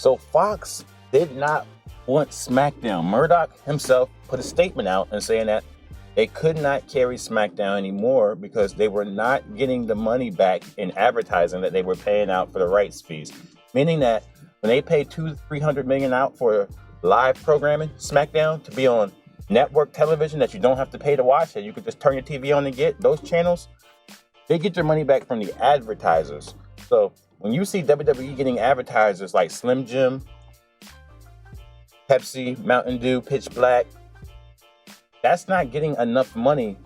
So Fox did not want SmackDown. Murdoch himself put a statement out and saying that they could not carry SmackDown anymore because they were not getting the money back in advertising that they were paying out for the rights fees. Meaning that when they pay $200-300 million out for live programming, SmackDown, to be on network television that you don't have to pay to watch, that you could just turn your TV on and get those channels, they get their money back from the advertisers. So when you see WWE getting advertisers like Slim Jim, Pepsi, Mountain Dew, Pitch Black, that's not getting enough money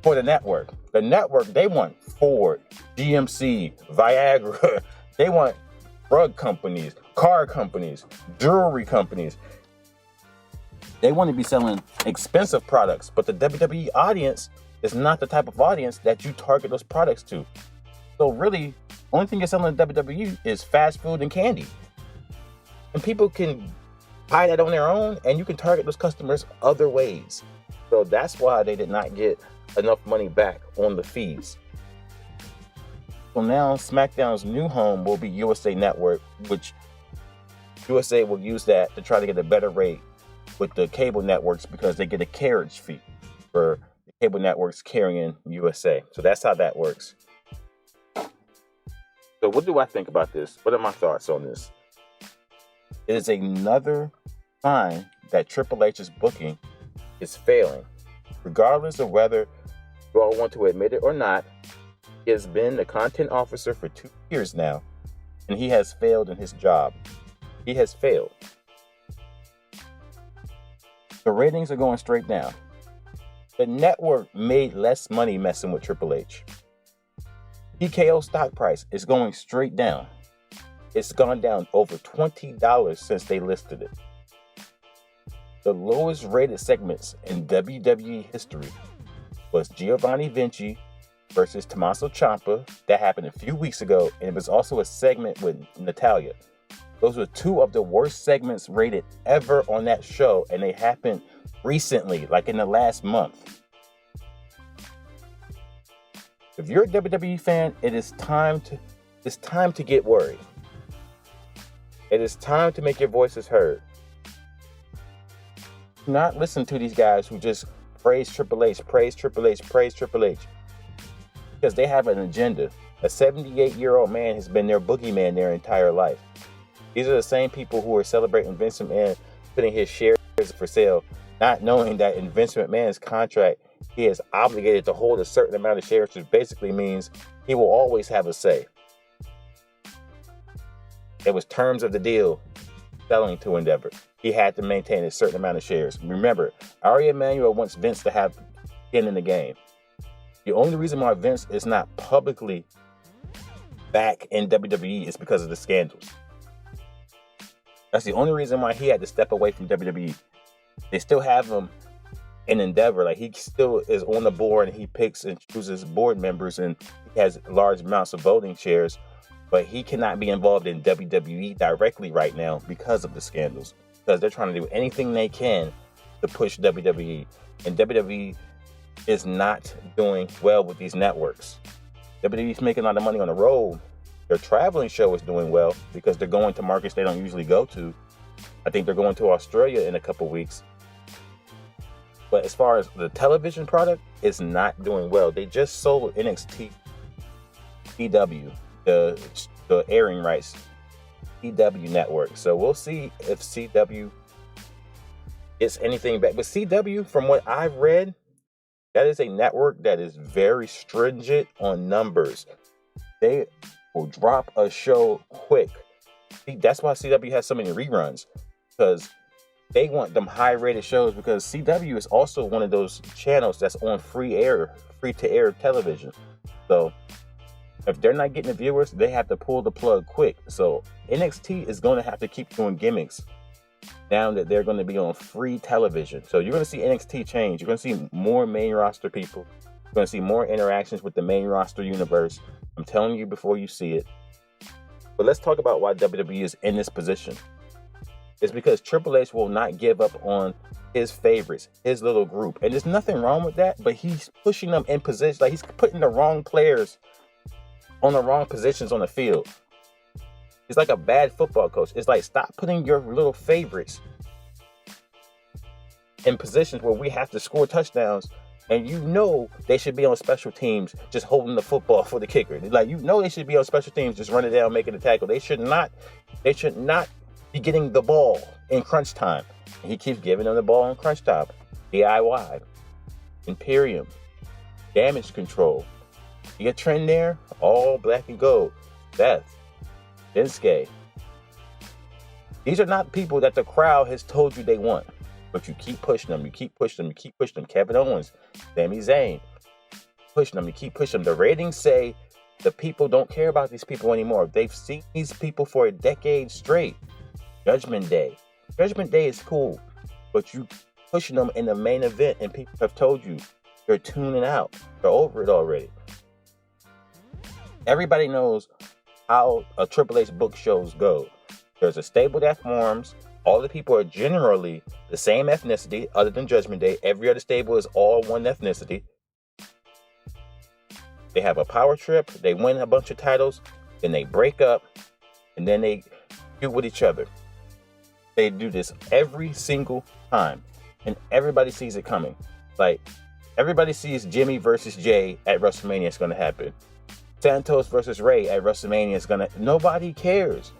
for the network. The network, they want Ford, GMC, Viagra. They want drug companies, car companies, jewelry companies. They want to be selling expensive products, but the WWE audience is not the type of audience that you target those products to. So really, only thing you're selling in WWE is fast food and candy. And people can buy that on their own, and you can target those customers other ways. So that's why they did not get enough money back on the fees. So now SmackDown's new home will be USA Network, which USA will use that to try to get a better rate with the cable networks because they get a carriage fee for the cable networks carrying USA. So that's how that works. So what do I think about this? What are my thoughts on this? It is another sign that Triple H's booking is failing. Regardless of whether you all want to admit it or not, he has been the content officer for 2 years now, and he has failed in his job. He has failed. The ratings are going straight down. The network made less money messing with Triple H. TKO stock price is going straight down. It's gone down over $20 since they listed it. The lowest rated segments in WWE history was Giovanni Vinci versus Tommaso Ciampa. That happened a few weeks ago, and it was also a segment with Natalya. Those were two of the worst segments rated ever on that show, and they happened recently, like in the last month. If you're a WWE fan, it is time to get worried. It is time to make your voices heard. Do not listen to these guys who just praise Triple H, because they have an agenda. A 78-year-old man has been their boogeyman their entire life. These are the same people who are celebrating Vince McMahon putting his shares for sale, not knowing that in Vince McMahon's contract, he is obligated to hold a certain amount of shares, which basically means he will always have a say. It was terms of the deal selling to Endeavor. He had to maintain a certain amount of shares. Remember, Ari Emanuel wants Vince to have skin in the game. The only reason why Vince is not publicly back in WWE is because of the scandals. That's the only reason why he had to step away from WWE. They still have him in Endeavor. Like, he still is on the board, and he picks and chooses board members, and he has large amounts of voting shares. But he cannot be involved in WWE directly right now because of the scandals. Because they're trying to do anything they can to push WWE. And WWE is not doing well with these networks. WWE's making a lot of money on the road. Their traveling show is doing well because they're going to markets they don't usually go to. I think they're going to Australia in a couple weeks. But as far as the television product, it's not doing well. They just sold NXT CW, the airing rights, CW network. So we'll see if CW gets anything back. But CW, from what I've read, that is a network that is very stringent on numbers. They will drop a show quick. That's why CW has so many reruns, because they want them high-rated shows, because CW is also one of those channels that's on free-to-air television. So if they're not getting the viewers, they have to pull the plug quick. So NXT is going to have to keep doing gimmicks now that they're going to be on free television. So you're going to see NXT change. You're going to see more main roster people. You're going to see more interactions with the main roster universe. I'm telling you before you see it. But let's talk about why WWE is in this position. It's because Triple H will not give up on his favorites, his little group. And there's nothing wrong with that, but he's pushing them in position. Like, he's putting the wrong players on the wrong positions on the field. He's like a bad football coach. It's like, stop putting your little favorites in positions where we have to score touchdowns, and you know they should be on special teams just holding the football for the kicker. Like, you know they should be on special teams just running down, making a tackle. They should not be getting the ball in crunch time. And he keeps giving them the ball in crunch time. DIY, Imperium, Damage Control. You get a trend there? All black and gold. Seth, Shinsuke. These are not people that the crowd has told you they want. But you keep pushing them, you keep pushing them, you keep pushing them. Kevin Owens, Sami Zayn, pushing them, you keep pushing them. The ratings say the people don't care about these people anymore. They've seen these people for a decade straight. Judgment Day. Judgment Day is cool, but you pushing them in the main event, and people have told you they're tuning out. They're over it already. Everybody knows how a Triple H book shows go. There's a stable that forms. All the people are generally the same ethnicity, other than Judgment Day. Every other stable is all one ethnicity. They have a power trip. They win a bunch of titles. Then they break up. And then they feud with each other. They do this every single time. And everybody sees it coming. Like, everybody sees Jimmy versus Jay at WrestleMania is going to happen. Santos versus Ray at WrestleMania is going to... Nobody cares.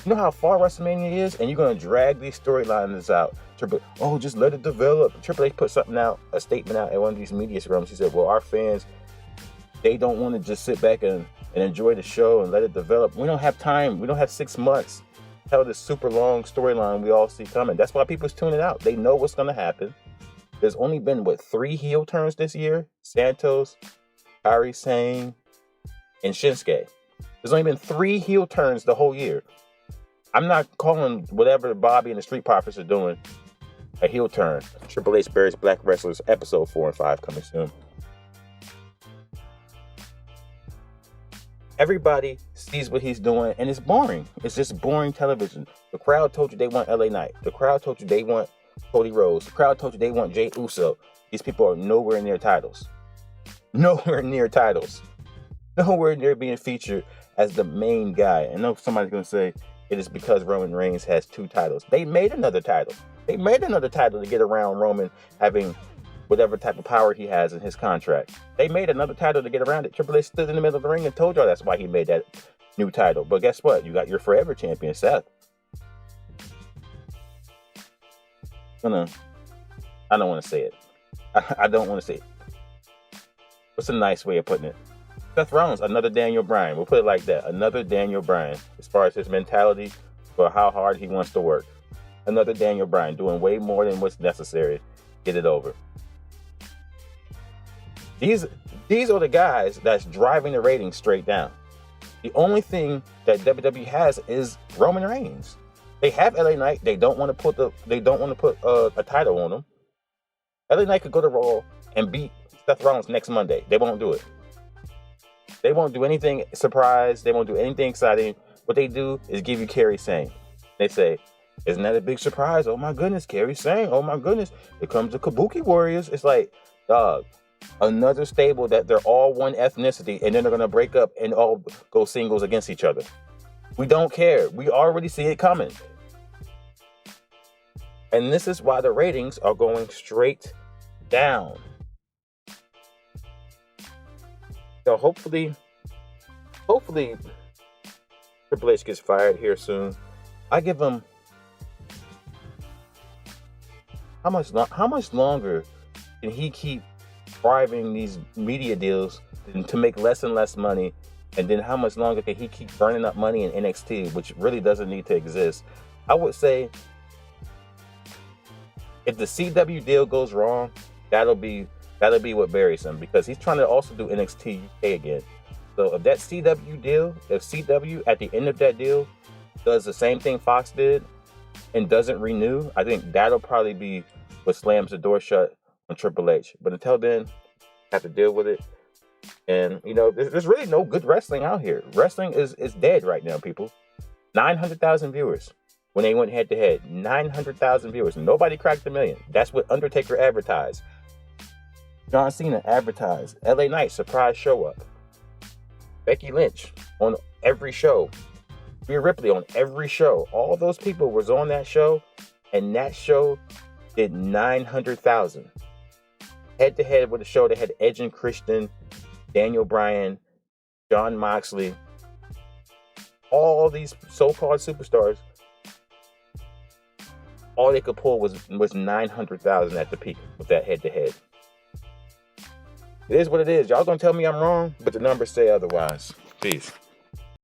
You know how far WrestleMania is? And you're going to drag these storylines out. Just let it develop. Triple H put a statement out at one of these media rooms. He said, well, our fans, they don't want to just sit back and enjoy the show and let it develop. We don't have time. We don't have 6 months to tell this super long storyline we all see coming. That's why people's tuning out. They know what's going to happen. There's only been, 3 heel turns this year? Santos, Kairi Sane, and Shinsuke. There's only been 3 heel turns the whole year. I'm not calling whatever Bobby and the Street Profits are doing a heel turn. Triple H buries Black Wrestlers, episode 4 and 5 coming soon. Everybody sees what he's doing, and it's boring. It's just boring television. The crowd told you they want LA Knight. The crowd told you they want Cody Rhodes. The crowd told you they want Jey Uso. These people are nowhere near titles. Nowhere near titles. Nowhere near being featured as the main guy. I know somebody's going to say, it is because Roman Reigns has 2 titles. They made another title. They made another title to get around Roman having whatever type of power he has in his contract. They made another title to get around it. Triple H stood in the middle of the ring and told y'all that's why he made that new title. But guess what? You got your forever champion, Seth. I don't want to say it. I don't want to say it. What's a nice way of putting it? Seth Rollins, another Daniel Bryan. We'll put it like that. Another Daniel Bryan. As far as his mentality for how hard he wants to work. Another Daniel Bryan doing way more than what's necessary. Get it over. These are the guys that's driving the ratings straight down. The only thing that WWE has is Roman Reigns. They have LA Knight. They don't want to put a title on him. LA Knight could go to Raw and beat Seth Rollins next Monday. They won't do it. They won't do anything surprise. They won't do anything exciting. What they do is give you Kairi Sane. They say, isn't that a big surprise? Oh my goodness, Kairi Sane. Oh my goodness. Here comes the Kabuki Warriors. It's like, dog, another stable that they're all one ethnicity, and then they're going to break up and all go singles against each other. We don't care. We already see it coming. And this is why the ratings are going straight down. So hopefully Triple H gets fired here soon. I give him how much longer can he keep driving these media deals to make less and less money, and then how much longer can he keep burning up money in NXT, which really doesn't need to exist? I would say if the CW deal goes wrong, that'll be what buries him, because he's trying to also do NXT UK again. So if that CW deal, if CW at the end of that deal does the same thing Fox did and doesn't renew, I think that'll probably be what slams the door shut on Triple H. But until then, have to deal with it. And, there's really no good wrestling out here. Wrestling is dead right now, people. 900,000 viewers when they went head to head. 900,000 viewers. Nobody cracked the million. That's what Undertaker advertised. John Cena advertised. LA Knight surprise show up. Becky Lynch on every show. Rhea Ripley on every show. All those people was on that show, and that show did 900,000. Head to head with a show that had Edge and Christian, Daniel Bryan, Jon Moxley, all these so-called superstars. All they could pull was 900,000 at the peak with that head to head. It is what it is. Y'all gonna tell me I'm wrong, but the numbers say otherwise. Peace.